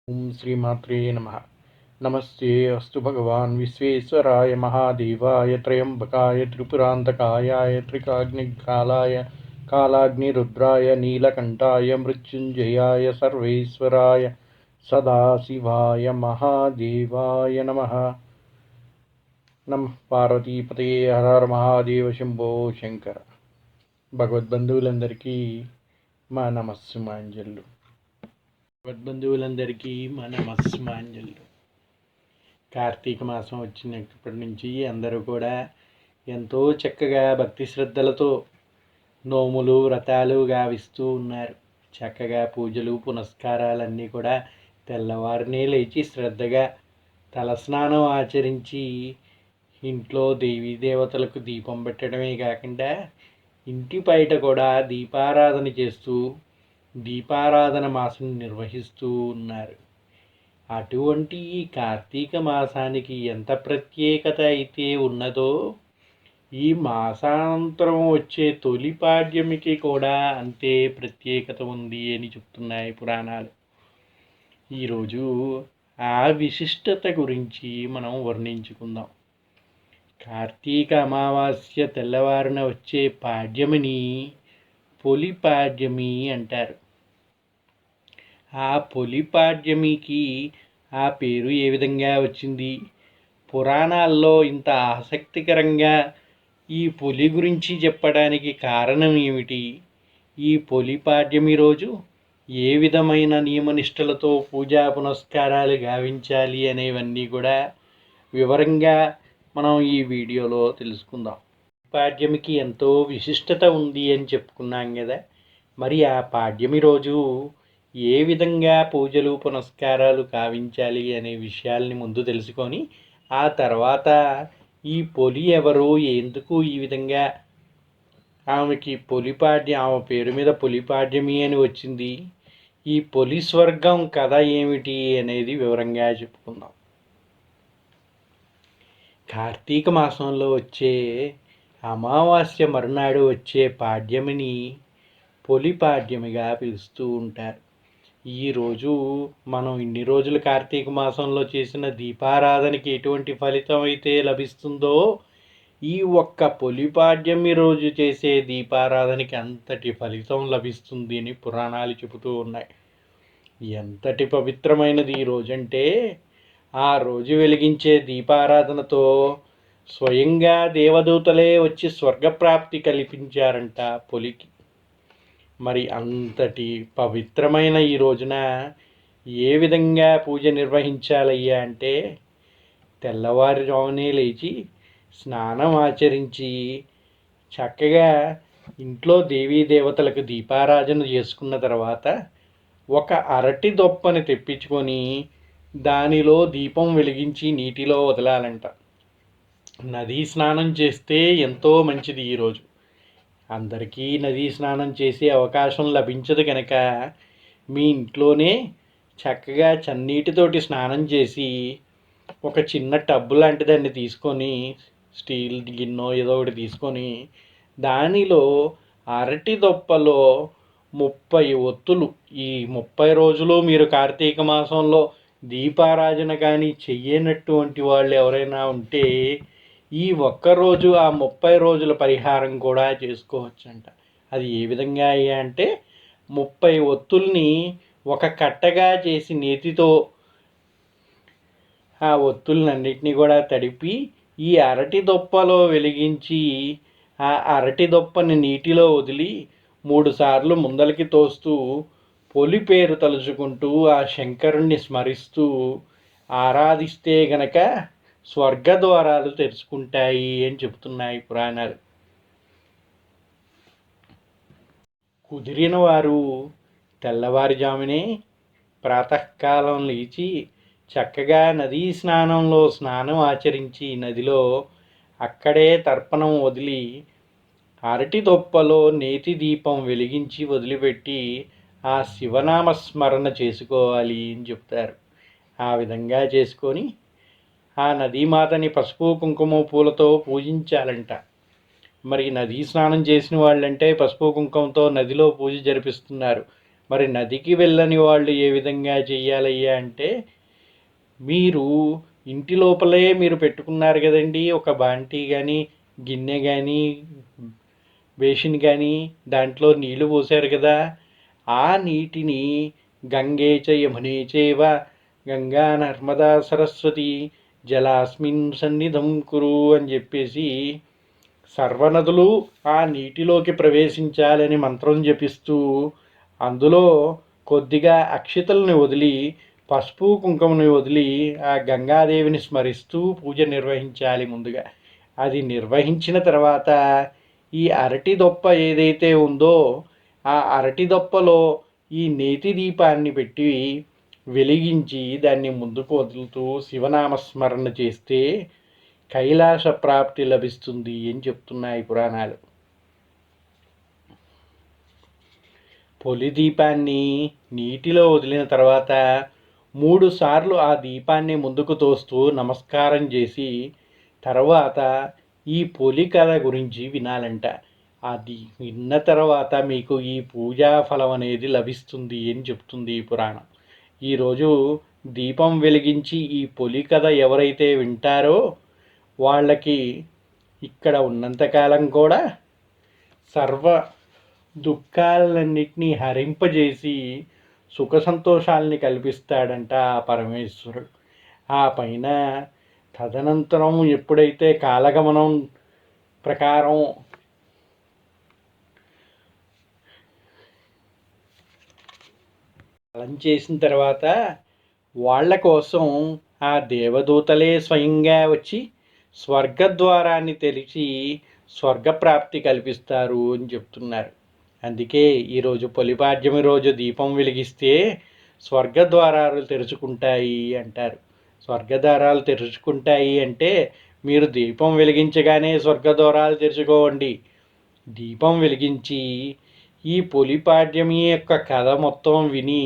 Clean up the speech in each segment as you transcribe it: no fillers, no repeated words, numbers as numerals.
ఓం శ్రీమాత్రే నమః. నమస్తే అస్తు భగవాన్ విశ్వేశ్వరాయ మహాదేవాయ త్రయంబకాయ త్రిపురాంతకాయ త్రికాగ్నికాలాయ కాలాగ్నిరుద్రాయ నీలకంఠాయ మృత్యుంజయాయ సర్వేశ్వరాయ సదాశివాయ మహాదేవాయ నమః. నమః పార్వతీపతయే హర హర మహాదేవ శంభో శంకర. భగవద్బంధువులందరికీ మా నమస్సుమాంజలు. భగవద్బంధువులందరికీ మా నమస్సుమాంజలు. కార్తీక మాసం వచ్చినప్పటి నుంచి అందరూ కూడా ఎంతో చక్కగా భక్తి శ్రద్ధలతో నోములు వ్రతాలు గావిస్తూ ఉన్నారు. చక్కగా పూజలు పునస్కారాలన్నీ కూడా తెల్లవారినే లేచి శ్రద్ధగా తలస్నానం ఆచరించి ఇంట్లో దేవీ దేవతలకు దీపం పెట్టడమే కాకుండా ఇంటి బయట కూడా దీపారాధన చేస్తూ దీపారాధన మాసం నిర్వహిస్తూ ఉన్నారు. అటువంటి ఈ కార్తీక మాసానికి ఎంత ప్రత్యేకత అయితే ఉన్నదో ఈ మాసాంతరం వచ్చే తొలి పాడ్యమికి కూడా అంతే ప్రత్యేకత ఉంది అని చెప్తున్నాయి పురాణాలు. ఈరోజు ఆ విశిష్టత గురించి మనం వర్ణించుకుందాం. కార్తీక అమావాస్య తెల్లవారున వచ్చే పాడ్యమిని పొలిపాడ్యమి అంటారు. ఆ పొలిపాడ్యమికి ఆ పేరు ఏ విధంగా వచ్చింది? పురాణాల్లో ఇంత ఆసక్తికరంగా ఈ పొలి గురించి చెప్పడానికి కారణం ఏమిటి? ఈ పొలిపాడ్యమి రోజు ఏ విధమైన నియమనిష్టలతో పూజా పునస్కారాలు గావించాలి అనేవన్నీ కూడా వివరంగా మనం ఈ వీడియోలో తెలుసుకుందాం. పాడ్యమికి ఎంతో విశిష్టత ఉంది అని చెప్పుకున్నాం కదా. మరి ఆ పాడ్యమి రోజు ఏ విధంగా పూజలు పునస్కారాలు కావించాలి అనే విషయాల్ని ముందు తెలుసుకొని ఆ తర్వాత ఈ పొలి ఎవరు, ఎందుకు ఈ విధంగా ఆమెకి ఆమె పేరు మీద పొలిపాడ్యమి అని వచ్చింది, ఈ పొలి స్వర్గం కథ ఏమిటి అనేది వివరంగా చెప్పుకుందాం. కార్తీక మాసంలో వచ్చే అమావాస్య మరునాడు వచ్చే పాడ్యమిని పొలిపాడ్యమిగా పిలుస్తూ ఉంటారు. ఈరోజు మనం ఇన్ని రోజులు కార్తీక మాసంలో చేసిన దీపారాధనకి ఎటువంటి ఫలితం అయితే లభిస్తుందో ఈ ఒక్క పొలిపాడ్యమి రోజు చేసే దీపారాధనకి అంతటి ఫలితం లభిస్తుంది అని పురాణాలు చెబుతూ ఉన్నాయి. ఎంతటి పవిత్రమైనది ఈ రోజంటే ఆ రోజు వెలిగించే దీపారాధనతో స్వయంగా దేవదూతలే వచ్చి స్వర్గప్రాప్తి కల్పించారంట పొలికి. మరి అంతటి పవిత్రమైన ఈ రోజున ఏ విధంగా పూజ నిర్వహించాలయ్యా అంటే తెల్లవారుజామునే లేచి స్నానం ఆచరించి చక్కగా ఇంట్లో దేవీ దేవతలకు దీపారాధన చేసుకున్న తర్వాత ఒక అరటి దొప్పని తెప్పించుకొని దానిలో దీపం వెలిగించి నీటిలో వదలాలంట. నదీ స్నానం చేస్తే ఎంతో మంచిది. ఈరోజు అందరికీ నదీ స్నానం చేసే అవకాశం లభించదు కనుక మీ ఇంట్లోనే చక్కగా చన్నీటితోటి స్నానం చేసి ఒక చిన్న టబ్బు లాంటి దాన్ని తీసుకొని స్టీల్ గిన్నె ఏదో ఒకటి తీసుకొని దానిలో అరటి దొప్పలో 30 ఒత్తులు, ఈ 30 రోజులు మీరు కార్తీక మాసంలో దీపారాధన కానీ చెయ్యనటువంటి వాళ్ళు ఎవరైనా ఉంటే ఈ ఒక్కరోజు ఆ 30 రోజుల పరిహారం కూడా చేసుకోవచ్చంట. అది ఏ విధంగా అయ్యా అంటే 30 ఒత్తుల్ని ఒక కట్టగా చేసి నేతితో ఆ ఒత్తులన్నిటినీ కూడా తడిపి ఈ అరటి దొప్పలో వెలిగించి ఆ అరటి దొప్పని నీటిలో వదిలి 3 సార్లు ముందలకి తోస్తూ పొలి పేరు తలుచుకుంటూ ఆ శంకరుణ్ణి స్మరిస్తూ ఆరాధిస్తే గనక స్వర్గద్వారాలు తెరుచుకుంటాయి అని చెబుతున్నాయి పురాణాలు. కుదిరిన వారు తెల్లవారుజామునే ప్రాతకాలం లేచి చక్కగా నదీ స్నానంలో స్నానం ఆచరించి నదిలో అక్కడే తర్పణం వదిలి అరటి దొప్పలో నేతి దీపం వెలిగించి వదిలిపెట్టి ఆ శివనామస్మరణ చేసుకోవాలి అని చెప్తారు. ఆ విధంగా చేసుకొని ఆ నదీమాతని పసుపు కుంకుమ పూలతో పూజించాలంట. మరి నదీ స్నానం చేసిన వాళ్ళంటే పసుపు కుంకుమతో నదిలో పూజ జరిపిస్తున్నారు. మరి నదికి వెళ్ళని వాళ్ళు ఏ విధంగా చెయ్యాలయ్యా అంటే, మీరు ఇంటి లోపలే మీరు పెట్టుకున్నారు కదండి ఒక బాంటీ కానీ, గిన్నె కానీ, బేసిన్ కానీ, దాంట్లో నీళ్లు పోసారు కదా, ఆ నీటిని గంగే చ యమునే చైవ గంగా నర్మదా సరస్వతి జలాస్మిన్ సన్నిధం కురు అని చెప్పేసి సర్వనదులు ఆ నీటిలోకి ప్రవేశించాలని మంత్రం జపిస్తూ అందులో కొద్దిగా అక్షితలను వదిలి, పసుపు కుంకుమని వదిలి ఆ గంగాదేవిని స్మరిస్తూ పూజ నిర్వహించాలి ముందుగా. అది నిర్వహించిన తర్వాత ఈ అరటి దొప్ప ఏదైతే ఉందో ఆ అరటి దొప్పలో ఈ నేతి దీపాన్ని పెట్టి వెలిగించి దాన్ని ముందుకు వదులుతూ శివనామస్మరణ చేస్తే కైలాస ప్రాప్తి లభిస్తుంది అని చెప్తున్నాయి పురాణాలు. పొలి దీపాన్ని నీటిలో వదిలిన తర్వాత 3 సార్లు ఆ దీపాన్ని ముందుకు తోస్తూ నమస్కారం చేసి తర్వాత ఈ పొలి కథ గురించి వినాలంట. అది విన్న తర్వాత మీకు ఈ పూజా ఫలం అనేది లభిస్తుంది అని చెప్తుంది ఈ పురాణం. ఈరోజు దీపం వెలిగించి ఈ పొలి కథ ఎవరైతే వింటారో వాళ్ళకి ఇక్కడ ఉన్నంతకాలం కూడా సర్వ దుఃఖాలన్నింటినీ హరింపజేసి సుఖ సంతోషాలని కల్పిస్తాడంట ఆ పరమేశ్వరుడు. ఆ పైన తదనంతరం ఎప్పుడైతే కాలగమనం ప్రకారం కాలం చేసిన తర్వాత వాళ్ళ కోసం ఆ దేవదూతలే స్వయంగా వచ్చి స్వర్గద్వారాన్ని తెరిచి స్వర్గప్రాప్తి కల్పిస్తారు అని చెప్తున్నారు. అందుకే ఈరోజు పొలిపాడ్యమి రోజు దీపం వెలిగిస్తే స్వర్గద్వారాలు తెరుచుకుంటాయి అంటారు. స్వర్గద్వారాలు తెరుచుకుంటాయి అంటే మీరు దీపం వెలిగించగానే స్వర్గద్వారాలు తెరుచుకోండి. దీపం వెలిగించి ఈ పొలిపాడ్యమి యొక్క కథ మొత్తం విని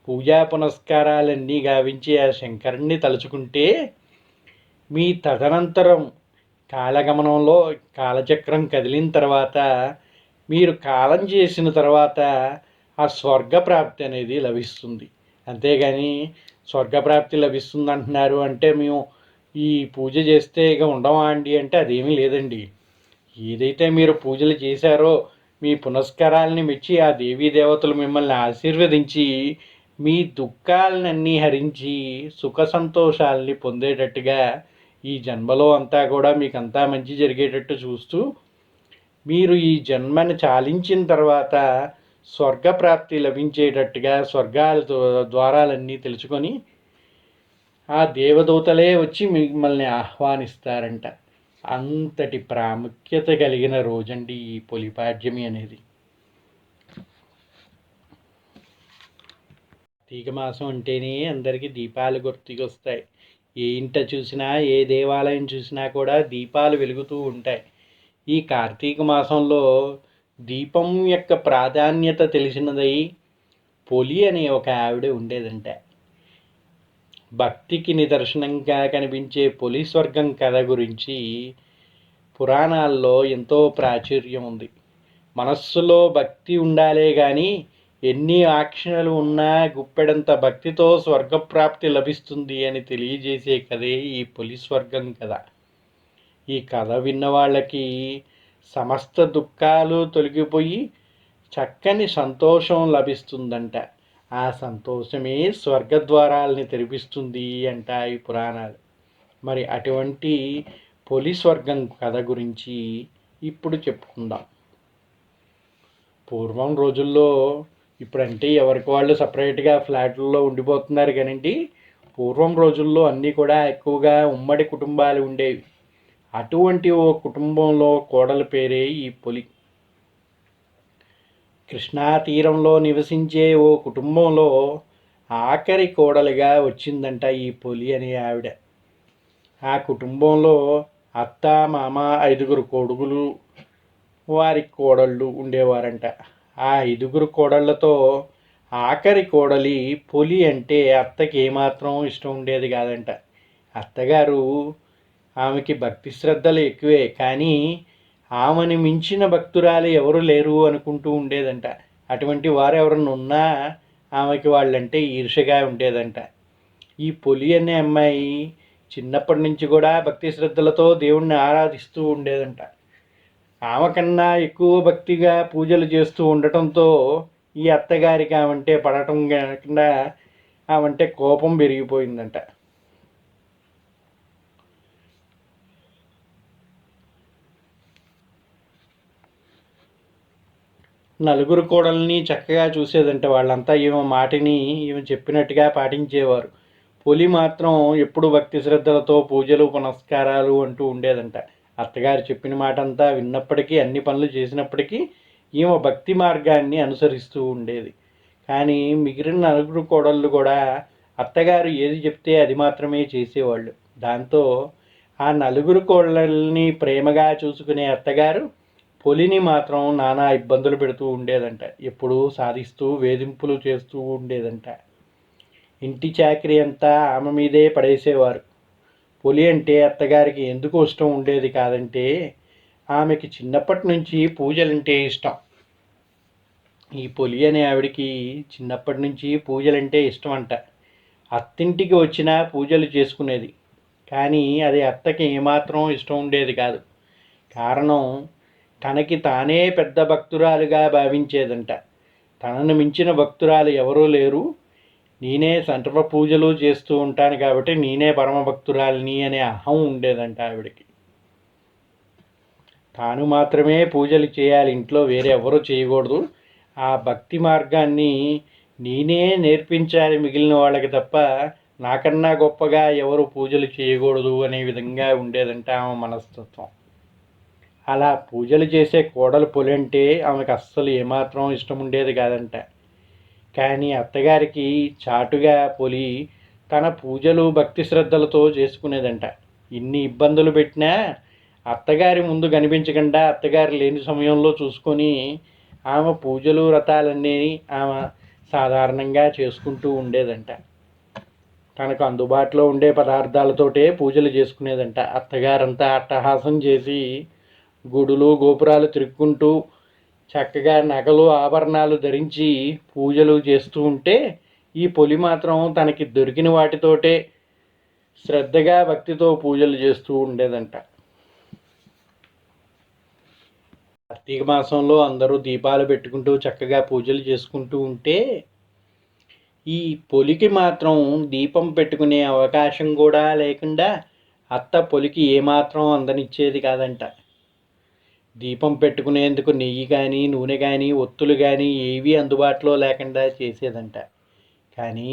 పూజా పునస్కారాలన్నీ గావించి ఆ శంకరుణ్ణి తలుచుకుంటే మీ తదనంతరం కాలగమనంలో కాలచక్రం కదిలిన తర్వాత మీరు కాలం చేసిన తర్వాత ఆ స్వర్గప్రాప్తి అనేది లభిస్తుంది. అంతేగాని స్వర్గప్రాప్తి లభిస్తుంది అంటున్నారు అంటే మేము ఈ పూజ చేస్తే ఇక ఉండమా అండి అంటే అదేమీ లేదండి. ఏదైతే మీరు పూజలు చేశారో మీ పునస్కారాలని మెచ్చి ఆ దేవీ దేవతలు మిమ్మల్ని ఆశీర్వదించి మీ దుఃఖాలన్నీ హరించి సుఖ సంతోషాలని పొందేటట్టుగా ఈ జన్మలో అంతా కూడా మీకు అంతా మంచి జరిగేటట్టు చూస్తూ మీరు ఈ జన్మని చాలించిన తర్వాత స్వర్గప్రాప్తి లభించేటట్టుగా స్వర్గాల ద్వారాలన్నీ తెలుసుకొని ఆ దేవదూతలే వచ్చి మిమ్మల్ని ఆహ్వానిస్తారంట. అంతటి ప్రాముఖ్యత కలిగిన రోజండి ఈ పొలిపాడ్యమి అనేది. కార్తీక మాసం అంటేనే అందరికీ దీపాలు గుర్తుకొస్తాయి. ఏ ఇంట చూసినా ఏ దేవాలయం చూసినా కూడా దీపాలు వెలుగుతూ ఉంటాయి. ఈ కార్తీక మాసంలో దీపం యొక్క ప్రాధాన్యత తెలిసినదై పొలి అనే ఒక ఆవిడ ఉండేదంట. భక్తికి నిదర్శనంగా కనిపించే పొలి స్వర్గం కథ గురించి పురాణాల్లో ఎంతో ప్రాచుర్యం ఉంది. మనస్సులో భక్తి ఉండాలే కానీ ఎన్ని ఆక్షణలు ఉన్నా గుప్పెడంత భక్తితో స్వర్గప్రాప్తి లభిస్తుంది అని తెలియజేసే కథే ఈ పొలి స్వర్గం కథ. ఈ కథ విన్న వాళ్ళకి సమస్త దుఃఖాలు తొలగిపోయి చక్కని సంతోషం లభిస్తుందంట. ఆ సంతోషమే స్వర్గద్వారాలని తెరిపిస్తుంది అంట ఈ పురాణాలు. మరి అటువంటి పొలి స్వర్గం కథ గురించి ఇప్పుడు చెప్పుకుందాం. పూర్వం రోజుల్లో ఇప్పుడంటే ఎవరికి వాళ్ళు సపరేట్గా ఫ్లాట్లలో ఉండిపోతున్నారు కానండి, పూర్వం రోజుల్లో అన్నీ కూడా ఎక్కువగా ఉమ్మడి కుటుంబాలు ఉండేవి. అటువంటి ఓ కుటుంబంలో కోడల పేరే ఈ పొలి. కృష్ణా తీరంలో నివసించే ఓ కుటుంబంలో ఆఖరి కోడలుగా వచ్చిందంట ఈ పొలి అనే ఆవిడ. ఆ కుటుంబంలో అత్త మామ 5 కొడుకులు వారి కోడళ్ళు ఉండేవారంట. ఆ 5 కోడళ్లతో ఆఖరి కోడలి పొలి అంటే అత్తకి ఏమాత్రం ఇష్టం ఉండేది కాదంట. అత్తగారు ఆమెకి భక్తి శ్రద్ధలు ఎక్కువే, కానీ ఆమెని మించిన భక్తురాలు ఎవరు లేరు అనుకుంటూ ఉండేదంట. అటువంటి వారు ఎవరన్నా ఉన్నా ఆమెకి వాళ్ళంటే ఈర్ష్యగా ఉండేదంట. ఈ పొలి అనే అమ్మాయి చిన్నప్పటి నుంచి కూడా భక్తి శ్రద్ధలతో దేవుణ్ణి ఆరాధిస్తూ ఉండేదంట. ఆమె కన్నా ఎక్కువ భక్తిగా పూజలు చేస్తూ ఉండటంతో ఈ అత్తగారికి ఆమంటే పడటం కాకుండా ఆమంటే కోపం పెరిగిపోయిందంట. నలుగురు కోడల్ని చక్కగా చూసేదంట. వాళ్ళంతా ఈమె మాటని ఈమె చెప్పినట్టుగా పాటించేవారు. పులి మాత్రం ఎప్పుడు భక్తి శ్రద్ధలతో పూజలు పునస్కారాలు అంటూ ఉండేదంట. అత్తగారు చెప్పిన మాట అంతా విన్నప్పటికీ, అన్ని పనులు చేసినప్పటికీ ఈమె భక్తి మార్గాన్ని అనుసరిస్తూ ఉండేది. కానీ మిగిలిన నలుగురు కోడళ్ళు కూడా అత్తగారు ఏది చెప్తే అది మాత్రమే చేసేవాళ్ళు. దాంతో ఆ నలుగురు కోడళ్ళని ప్రేమగా చూసుకునే అత్తగారు పులిని మాత్రం నానా ఇబ్బందులు పెడుతూ ఉండేదంట. ఎప్పుడూ సాధిస్తూ వేధింపులు చేస్తూ ఉండేదంట. ఇంటి చాకరీ అంతా ఆమె మీదే పడేసేవారు. పులి అంటే అత్తగారికి ఎందుకు ఇష్టం ఉండేది కాదంటే, ఆమెకి చిన్నప్పటి నుంచి పూజలంటే ఇష్టం. ఈ పులి అనే ఆవిడికి చిన్నప్పటి నుంచి పూజలంటే ఇష్టం అంట. అత్తింటికి వచ్చినా పూజలు చేసుకునేది. కానీ అది అత్తకి ఏమాత్రం ఇష్టం ఉండేది కాదు. కారణం, తనకి తానే పెద్ద భక్తురాలుగా భావించేదంట. తనను మించిన భక్తురాలు ఎవరూ లేరు, నేనే సర్వ పూజలు చేస్తూ ఉంటాను కాబట్టి నేనే పరమ భక్తురాలిని అనే అహం ఉండేదంట ఆవిడకి. తాను మాత్రమే పూజలు చేయాలి, ఇంట్లో వేరే ఎవరూ చేయకూడదు. ఆ భక్తి మార్గాన్ని నేనే నేర్పించాలి మిగిలిన వాళ్ళకి తప్ప నాకన్నా గొప్పగా ఎవరు పూజలు చేయకూడదు అనే విధంగా ఉండేదంట ఆమె మనస్తత్వం. అలా పూజలు చేసే కోడలు పులి అంటే ఆమెకు అస్సలు ఏమాత్రం ఇష్టం ఉండేది కాదంట. కానీ అత్తగారికి చాటుగా పులి తన పూజలు భక్తి శ్రద్ధలతో చేసుకునేదంట. ఇన్ని ఇబ్బందులు పెట్టినా అత్తగారి ముందు కనిపించకుండా అత్తగారు లేని సమయంలో చూసుకొని ఆమె పూజలు వ్రతాలన్నీ ఆమె సాధారణంగా చేసుకుంటూ ఉండేదంట. తనకు అందుబాటులో ఉండే పదార్థాలతోటే పూజలు చేసుకునేదంట. అత్తగారంతా అట్టహాసం చేసి గుడులు గోపురాలు తిరుక్కుంటూ చక్కగా నగలు ఆభరణాలు ధరించి పూజలు చేస్తూ ఉంటే ఈ పులి మాత్రం తనకి దొరికిన వాటితోటే శ్రద్ధగా భక్తితో పూజలు చేస్తూ ఉండేదంట. కార్తీక మాసంలో అందరూ దీపాలు పెట్టుకుంటూ చక్కగా పూజలు చేసుకుంటూ ఉంటే ఈ పులికి మాత్రం దీపం పెట్టుకునే అవకాశం కూడా లేకుండా అత్త పులికి ఏమాత్రం అందనిచ్చేది కాదంట. దీపం పెట్టుకునేందుకు నెయ్యి కానీ నూనె కానీ ఒత్తులు కానీ ఏవీ అందుబాటులో లేకుండా చేసేదంట. కానీ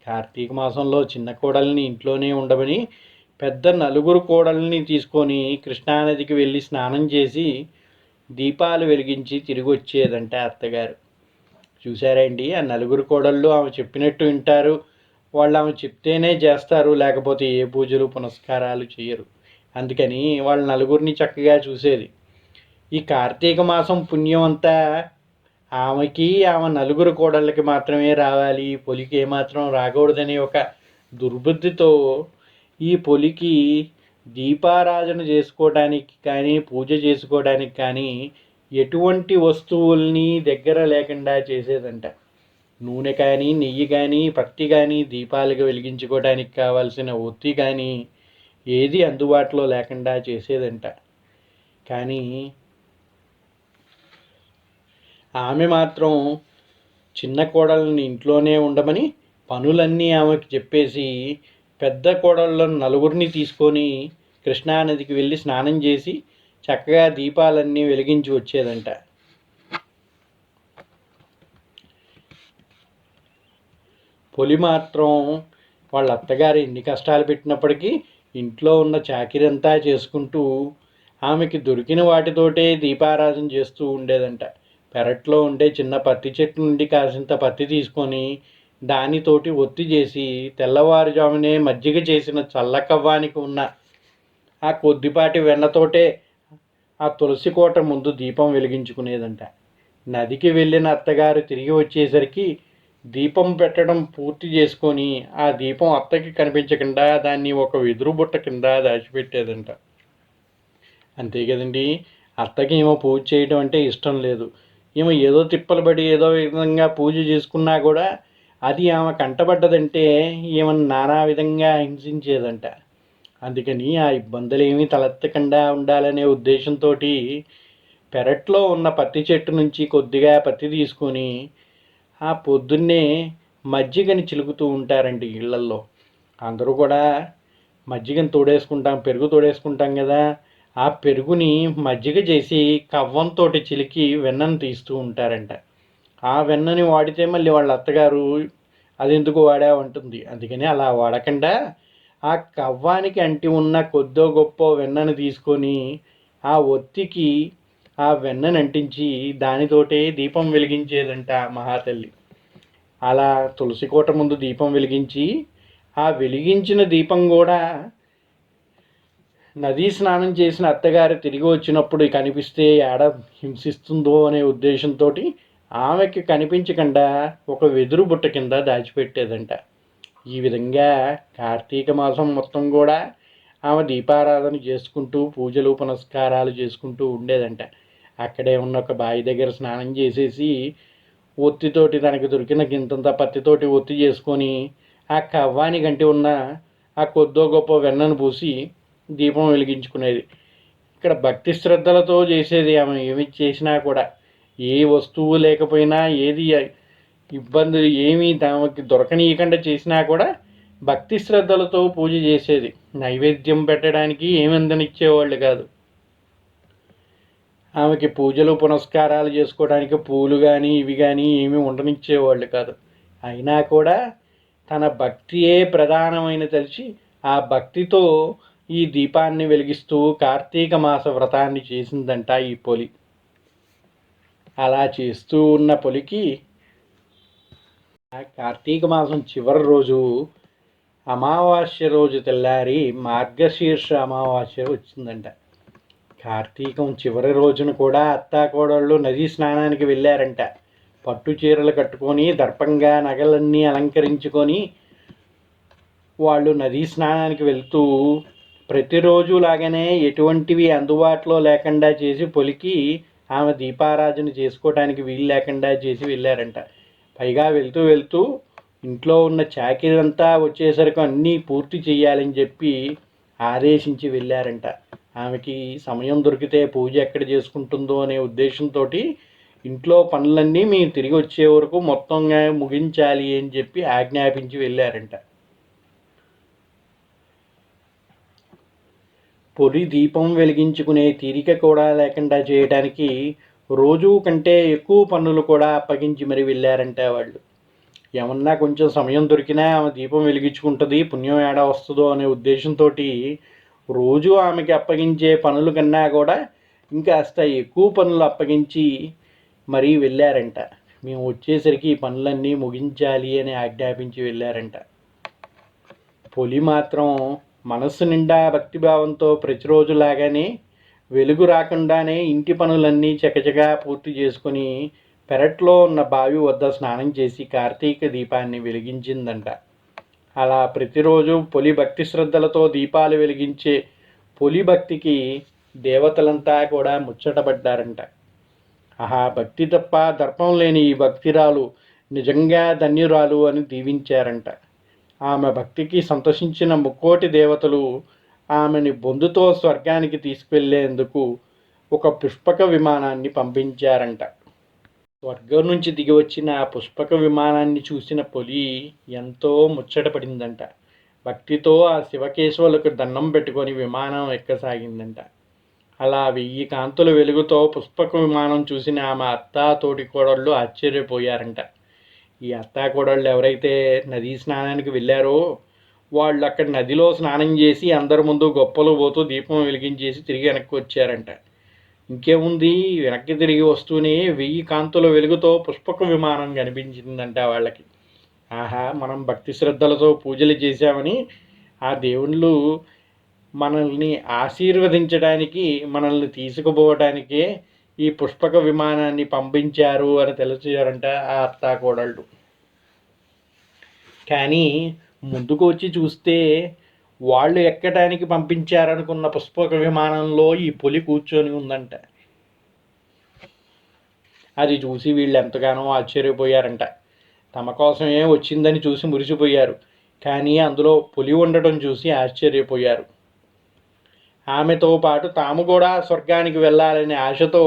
కార్తీక మాసంలో చిన్న కోడల్ని ఇంట్లోనే ఉండమని పెద్ద నలుగురు కోడల్ని తీసుకొని కృష్ణానదికి వెళ్ళి స్నానం చేసి దీపాలు వెలిగించి తిరిగి వచ్చేదంట అత్తగారు. చూసారండి, ఆ నలుగురు కోడళ్ళు ఆమె చెప్పినట్టు వింటారు. వాళ్ళు ఆమె చెప్తేనే చేస్తారు, లేకపోతే ఏ పూజలు పునస్కారాలు చేయరు. అందుకని వాళ్ళ నలుగురిని చక్కగా చూసేది. ఈ కార్తీక మాసం పుణ్యం అంతా ఆమెకి ఆమె నలుగురు కోడళ్ళకి మాత్రమే రావాలి, పులికి ఏమాత్రం రాకూడదనే ఒక దుర్బుద్ధితో ఈ పులికి దీపారాధన చేసుకోవడానికి కానీ పూజ చేసుకోవడానికి కానీ ఎటువంటి వస్తువుల్ని దగ్గర లేకుండా చేసేదంట. నూనె కానీ నెయ్యి కానీ పత్తి కానీ దీపాలుగా వెలిగించుకోవడానికి కావాల్సిన ఒత్తి కానీ ఏది అందుబాటులో లేకుండా చేసేదంట. కానీ ఆమె మాత్రం చిన్న కోడళ్ళని ఇంట్లోనే ఉండమని పనులన్నీ ఆమెకి చెప్పేసి పెద్ద కోడళ్ళను నలుగురిని తీసుకొని కృష్ణానదికి వెళ్ళి స్నానం చేసి చక్కగా దీపాలన్నీ వెలిగించి వచ్చేదంట. పులి మాత్రం వాళ్ళ అత్తగారు ఎన్ని కష్టాలు పెట్టినప్పటికీ ఇంట్లో ఉన్న చాకిరీ అంతా చేసుకుంటూ ఆమెకి దొరికిన వాటితోటే దీపారాధన చేస్తూ ఉండేదంట. పెరట్లో ఉండే చిన్న పత్తి చెట్టు నుండి కాసింత పత్తి తీసుకొని దానితోటి ఒత్తి చేసి తెల్లవారుజామునే మజ్జిగ చేసిన చల్లకవ్వానికి ఉన్న ఆ కొద్దిపాటి వెన్నతోటే ఆ తులసి కోట ముందు దీపం వెలిగించుకునేదంట. నదికి వెళ్ళిన అత్తగారు తిరిగి వచ్చేసరికి దీపం పెట్టడం పూర్తి చేసుకొని ఆ దీపం అత్తకి కనిపించకుండా దాన్ని ఒక వెదురు బుట్ట కింద దాచిపెట్టేదంట. అంతే కదండి, అత్తకి ఏమో పూజ చేయడం అంటే ఇష్టం లేదు. ఈమె ఏదో తిప్పలు పడి ఏదో విధంగా పూజ చేసుకున్నా కూడా అది ఆమె కంటపడ్డదంటే ఈమెను నానా విధంగా హింసించేదంట. అందుకని ఆ ఇబ్బందులు ఏమీ తలెత్తకుండా ఉండాలనే ఉద్దేశంతో పెరట్లో ఉన్న పత్తి చెట్టు నుంచి కొద్దిగా పత్తి తీసుకొని ఆ పొద్దున్నే మజ్జిగని చిలుకుతూ ఉంటారండి ఇళ్లల్లో. అందరూ కూడా మజ్జిగని తోడేసుకుంటాం, పెరుగు తోడేసుకుంటాం కదా, ఆ పెరుగుని మజ్జిగ చేసి కవ్వంతో చిలికి వెన్నను తీస్తూ ఉంటారంట. ఆ వెన్నని వాడితే మళ్ళీ వాళ్ళ అత్తగారు అది ఎందుకు వాడావంటుంది. అందుకని అలా వాడకుండా ఆ కవ్వానికి అంటి ఉన్న కొద్దో గొప్ప వెన్నను తీసుకొని ఆ ఒత్తికి ఆ వెన్నను అంటించి దానితోటే దీపం వెలిగించేదంట మహాతల్లి. అలా తులసి కోట ముందు దీపం వెలిగించి ఆ వెలిగించిన దీపం కూడా నదీ స్నానం చేసిన అత్తగారు తిరిగి వచ్చినప్పుడు కనిపిస్తే ఏడ హింసిస్తుందో అనే ఉద్దేశంతో ఆమెకి కనిపించకుండా ఒక వెదురు బుట్ట కింద దాచిపెట్టేదంట. ఈ విధంగా కార్తీక మాసం మొత్తం కూడా ఆమె దీపారాధన చేసుకుంటూ పూజలు పునస్కారాలు చేసుకుంటూ ఉండేదంట. అక్కడే ఉన్న ఒక బావి దగ్గర స్నానం చేసేసి ఒత్తితోటి తనకి దొరికిన గింతంత పత్తితోటి ఒత్తి చేసుకొని ఆ కవ్వాని గంటి ఉన్న ఆ కొద్దో గొప్ప వెన్నను పూసి దీపం వెలిగించుకునేది. ఇక్కడ భక్తి శ్రద్ధలతో చేసేది. ఆమె ఏమి చేసినా కూడా ఏ వస్తువు లేకపోయినా ఏది ఇబ్బందులు ఏమీ తమకి దొరకనీయకుండా చేసినా కూడా భక్తి శ్రద్ధలతో పూజ చేసేది. నైవేద్యం పెట్టడానికి ఏమి అందనిచ్చేవాళ్ళు కాదు. ఆమెకి పూజలు పునస్కారాలు చేసుకోవడానికి పూలు కానీ ఇవి కానీ ఏమీ ఉండనిచ్చేవాళ్ళు కాదు. అయినా కూడా తన భక్తియే ప్రధానమైన తెలిసి ఆ భక్తితో ఈ దీపాన్ని వెలిగిస్తూ కార్తీక మాస వ్రతాన్ని చేసిందంట ఈ పొలి. అలా చేస్తూ ఉన్న పొలికి కార్తీక మాసం చివరి రోజు అమావాస్య రోజు తెల్లారి మార్గశీర్ష అమావాస్య వచ్చిందంట. కార్తీకం చివరి రోజున కూడా అత్తాకోడళ్ళు నదీ స్నానానికి వెళ్ళారంట. పట్టు చీరలు కట్టుకొని దర్పంగా నగలన్నీ అలంకరించుకొని వాళ్ళు నదీ స్నానానికి వెళ్తూ ప్రతిరోజు లాగానే ఎటువంటివి అందుబాటులో లేకుండా చేసి పొలికి ఆమె దీపారాధన చేసుకోవడానికి వీలు లేకుండా చేసి వెళ్ళారంట. పైగా వెళ్తూ వెళ్తూ ఇంట్లో ఉన్న చాకిరంతా వచ్చేసరికి అన్నీ పూర్తి చేయాలని చెప్పి ఆదేశించి వెళ్ళారంట. ఆమెకి సమయం దొరికితే పూజ ఎక్కడ చేసుకుంటుందో అనే ఉద్దేశంతో ఇంట్లో పనులన్నీ మేము తిరిగి వచ్చే వరకు మొత్తంగా ముగించాలి అని చెప్పి ఆజ్ఞాపించి వెళ్ళారంట. పొడి దీపం వెలిగించుకునే తీరిక కూడా లేకుండా చేయడానికి రోజు కంటే ఎక్కువ పనులు కూడా అప్పగించి మరి వెళ్ళారంట వాళ్ళు. ఏమన్నా కొంచెం సమయం దొరికినా ఆమె దీపం వెలిగించుకుంటుంది, పుణ్యం ఏడ వస్తుందో అనే ఉద్దేశంతో రోజు ఆమెకి అప్పగించే పనుల కన్నా కూడా ఇంకాస్త ఎక్కువ పనులు అప్పగించి మరీ వెళ్ళారంట. మేము వచ్చేసరికి ఈ పనులన్నీ ముగించాలి అని ఆజ్ఞాపించి వెళ్ళారంట. పొలి మాత్రం మనస్సు నిండా భక్తిభావంతో ప్రతిరోజులాగానే వెలుగు రాకుండానే ఇంటి పనులన్నీ చకచకా పూర్తి చేసుకొని పెరట్లో ఉన్న బావి వద్ద స్నానం చేసి కార్తీక దీపాన్ని వెలిగించిందంట. అలా ప్రతిరోజు పొలి భక్తి శ్రద్ధలతో దీపాలు వెలిగించే పొలి భక్తికి దేవతలంతా కూడా ముచ్చటపడ్డారంట. ఆహా, భక్తి తప్ప దర్పం లేని ఈ భక్తిరాలు నిజంగా ధన్యురాలు అని దీవించారంట. ఆమె భక్తికి సంతోషించిన ముక్కోటి దేవతలు ఆమెని బొందుతో స్వర్గానికి తీసుకువెళ్లేందుకు ఒక పుష్పక విమానాన్ని పంపించారంట. స్వర్గం నుంచి దిగి వచ్చిన ఆ పుష్పక విమానాన్ని చూసిన పొలి ఎంతో ముచ్చటపడిందంట. భక్తితో ఆ శివకేశవులకు దండం పెట్టుకొని విమానం ఎక్కసాగిందంట. అలా 1000 కాంతుల వెలుగుతో పుష్పక విమానం చూసిన ఆమె అత్తా తోటి కోడళ్ళు ఆశ్చర్యపోయారంట. ఈ అత్తాకోడళ్ళు ఎవరైతే నదీ స్నానానికి వెళ్ళారో వాళ్ళు అక్కడ నదిలో స్నానం చేసి అందరి ముందు గొప్పలు పోతూ దీపం వెలిగించేసి తిరిగి వెనక్కి వచ్చారంట. ఇంకేముంది, వెనక్కి తిరిగి వస్తూనే 1000 కాంతుల వెలుగుతో పుష్పక విమానం కనిపించిందంట వాళ్ళకి. ఆహా, మనం భక్తి శ్రద్ధలతో పూజలు చేశామని ఆ దేవుళ్ళు మనల్ని ఆశీర్వదించడానికి మనల్ని తీసుకుపోవడానికే ఈ పుష్పక విమానాన్ని పంపించారు అని తెలిసారంట ఆ అత్తాకోడళ్ళు. కానీ ముందుకు వచ్చి చూస్తే వాళ్ళు ఎక్కడానికి పంపించారనుకున్న పుష్పక విమానంలో ఈ పొలి కూర్చొని ఉందంట. అది చూసి వీళ్ళు ఎంతగానో ఆశ్చర్యపోయారంట. తమ కోసమే వచ్చిందని చూసి మురిసిపోయారు. కానీ అందులో పులి ఉండటం చూసి ఆశ్చర్యపోయారు. ఆమెతో పాటు తాము కూడా స్వర్గానికి వెళ్ళాలనే ఆశతో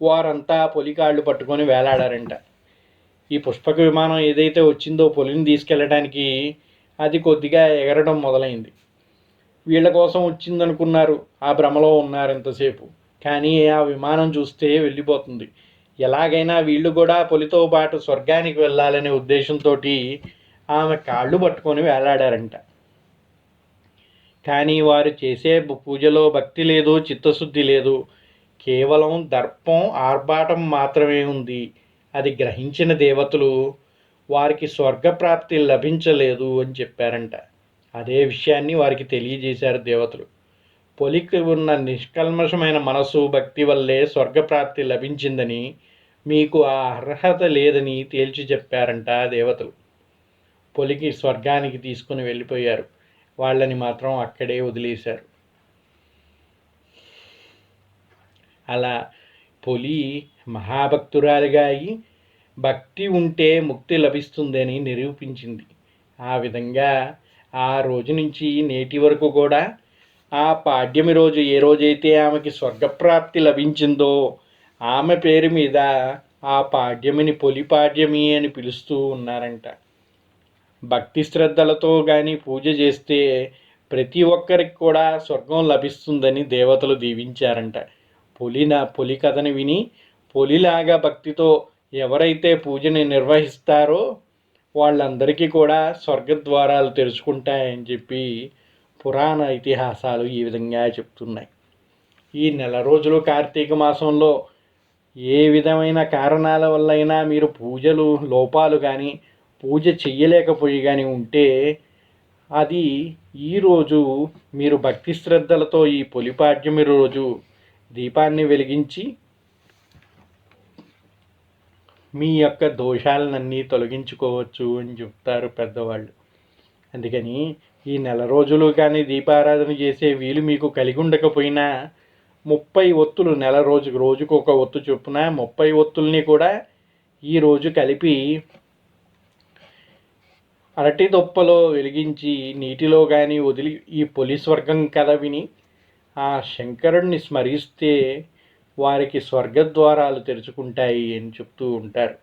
వారంతా పులికాళ్ళు పట్టుకొని వేలాడారంట. ఈ పుష్పక విమానం ఏదైతే వచ్చిందో పులిని తీసుకెళ్ళడానికి అది కొద్దిగా ఎగరడం మొదలైంది. వీళ్ళ కోసం వచ్చిందనుకున్నారు, ఆ భ్రమలో ఉన్నారు ఎంతసేపు. కానీ ఆ విమానం చూస్తే వెళ్ళిపోతుంది. ఎలాగైనా వీళ్ళు కూడా పులితో పాటు స్వర్గానికి వెళ్ళాలనే ఉద్దేశంతో ఆమె కాళ్ళు పట్టుకొని వేలాడారంట. కానీ వారు చేసే పూజలో భక్తి లేదు, చిత్తశుద్ధి లేదు. కేవలం దర్పం, ఆర్భాటం మాత్రమే ఉంది. అది గ్రహించిన దేవతలు వారికి స్వర్గప్రాప్తి లభించలేదు అని చెప్పారంట. అదే విషయాన్ని వారికి తెలియజేశారు దేవతలు. పొలికి ఉన్న నిష్కల్మషమైన మనసు, భక్తి వల్లే స్వర్గప్రాప్తి లభించిందని, మీకు ఆ అర్హత లేదని తేల్చి చెప్పారంట దేవతలు. పొలికి స్వర్గానికి తీసుకుని వెళ్ళిపోయారు. వాళ్ళని మాత్రం అక్కడే వదిలేశారు. అలా పొలి మహాభక్తురాలిగా అయి భక్తి ఉంటే ముక్తి లభిస్తుందని నిరూపించింది. ఆ విధంగా ఆ రోజు నుంచి నేటి వరకు కూడా ఆ పాడ్యమి రోజు ఏ రోజైతే ఆమెకి స్వర్గప్రాప్తి లభించిందో ఆమె పేరు మీద ఆ పాడ్యమిని పొలి పాడ్యమి అని పిలుస్తూ ఉన్నారంట. భక్తి శ్రద్ధలతో కానీ పూజ చేస్తే ప్రతి ఒక్కరికి కూడా స్వర్గం లభిస్తుందని దేవతలు దీవించారంట. పొలి కథని విని పొలిలాగా భక్తితో ఎవరైతే పూజని నిర్వహిస్తారో వాళ్ళందరికీ కూడా స్వర్గద్వారాలు తెరుచుకుంటాయని చెప్పి పురాణ ఇతిహాసాలు ఈ విధంగా చెప్తున్నాయి. ఈ నెల రోజులు కార్తీక మాసంలో ఏ విధమైన కారణాల వల్లైనా మీరు పూజలు లోపాలు కానీ పూజ చెయ్యలేకపోయి కానీ ఉంటే అది ఈరోజు మీరు భక్తి శ్రద్ధలతో ఈ పొలిపాడ్యమి రోజు దీపాన్ని వెలిగించి మీ యొక్క దోషాలన్నీ తొలగించుకోవచ్చు అని చెప్తారు పెద్దవాళ్ళు. అందుకని ఈ నెల రోజులు కానీ దీపారాధన చేసే వీలు మీకు కలిగి ఉండకపోయినా 30 ఒత్తులు నెల రోజుకు ఒక ఒత్తు చొప్పున 30 ఒత్తుల్ని కూడా ఈరోజు కలిపి అరటి దొప్పలో వెలిగించి నీటిలో కానీ వదిలి ఈ పొలి స్వర్గం కథ విని ఆ శంకరుడిని స్మరిస్తే వారికి స్వర్గద్వారాలు తెరుచుకుంటాయి అని చెప్తూ ఉంటారు.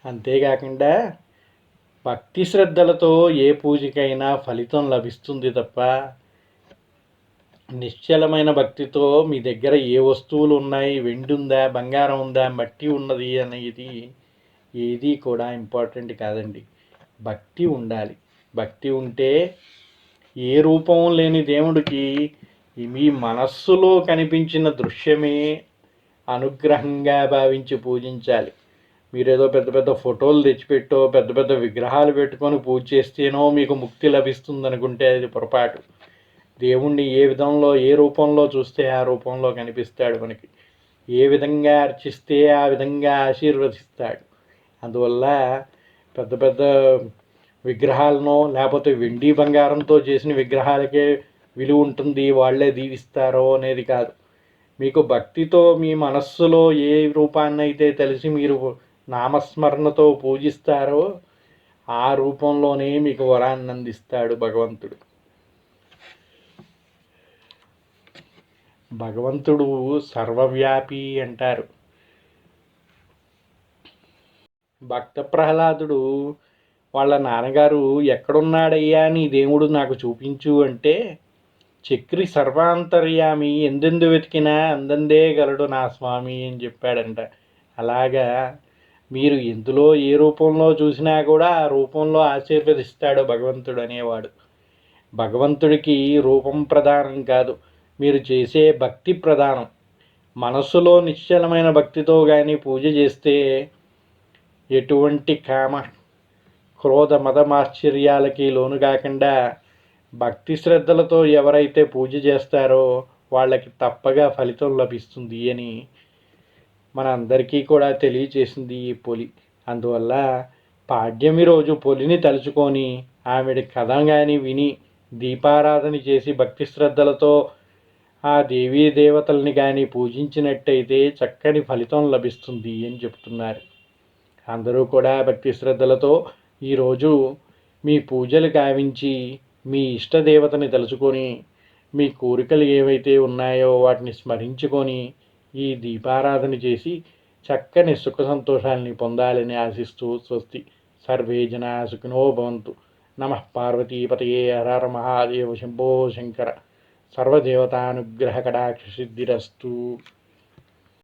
అంతేకాకుండా భక్తి శ్రద్ధలతో ఏ పూజకైనా ఫలితం లభిస్తుంది తప్ప నిశ్చలమైన భక్తితో మీ దగ్గర ఏ వస్తువులు ఉన్నాయి, వెండి ఉందా, బంగారం ఉందా, మట్టి ఉన్నది అనేది ఏది కూడా ఇంపార్టెంట్ కాదండి. భక్తి ఉండాలి. భక్తి ఉంటే ఏ రూపం లేని దేవుడికి మీ మనస్సులో కనిపించిన దృశ్యమే అనుగ్రహంగా భావించి పూజించాలి. మీరేదో పెద్ద పెద్ద ఫోటోలు తెచ్చిపెట్టో పెద్ద పెద్ద విగ్రహాలు పెట్టుకొని పూజ చేస్తేనో మీకు ముక్తి లభిస్తుంది అనుకుంటే అది పొరపాటు. దేవుణ్ణి ఏ విధంలో ఏ రూపంలో చూస్తే ఆ రూపంలో కనిపిస్తాడు మనకి. ఏ విధంగా అర్చిస్తే ఆ విధంగా ఆశీర్వదిస్తాడు. అందువల్ల పెద్ద పెద్ద విగ్రహాలను లేకపోతే వెండి బంగారంతో చేసిన విగ్రహాలకే విలువ ఉంటుంది, వాళ్ళే దీవిస్తారో అనేది కాదు. మీకు భక్తితో మీ మనస్సులో ఏ రూపాన్ని అయితే తెలిసి మీరు నామస్మరణతో పూజిస్తారో ఆ రూపంలోనే మీకు వరాన్ని అందిస్తాడు భగవంతుడు. భగవంతుడు సర్వవ్యాపి అంటారు. భక్త ప్రహ్లాదుడు వాళ్ళ నాన్నగారు ఎక్కడున్నాడయ్యా నీ దేవుడు నాకు చూపించు అంటే చక్రి సర్వాంతర్యామి ఎందెందు వెతికినా అందందే గలడు నా స్వామి అని చెప్పాడంట. అలాగా మీరు ఎందులో ఏ రూపంలో చూసినా కూడా ఆ రూపంలో ఆశీర్వదిస్తాడు భగవంతుడు అనేవాడు. భగవంతుడికి రూపం ప్రధానం కాదు, మీరు చేసే భక్తి ప్రధానం. మనస్సులో నిశ్చలమైన భక్తితో కానీ పూజ చేస్తే ఎటువంటి కామ క్రోధ మదమాశ్చర్యాలకి లోను కాకుండా భక్తి శ్రద్ధలతో ఎవరైతే పూజ చేస్తారో వాళ్ళకి తప్పగా ఫలితం లభిస్తుంది అని మన అందరికీ కూడా తెలియచేసింది ఈ పొలి. అందువల్ల పాడ్యమి రోజు పొలిని తలుచుకొని ఆవిడ కథ కానీ విని దీపారాధన చేసి భక్తి శ్రద్ధలతో ఆ దేవీ దేవతల్ని కానీ పూజించినట్టయితే చక్కని ఫలితం లభిస్తుంది అని చెప్తున్నారు. అందరూ కూడా భక్తి శ్రద్ధలతో ఈరోజు మీ పూజలు గావించి మీ ఇష్టదేవతని తలుచుకొని మీ కోరికలు ఏవైతే ఉన్నాయో వాటిని స్మరించుకొని ఈ దీపారాధన చేసి చక్కని సుఖ సంతోషాలని పొందాలని ఆశిస్తూ స్వస్తి. సర్వే జనా సుఖినో భవంతు. నమః పార్వతీపతయే హర హర మహాదేవ శంభో శంకర. సర్వదేవతానుగ్రహ కటాక్ష సిద్ధిరస్తు.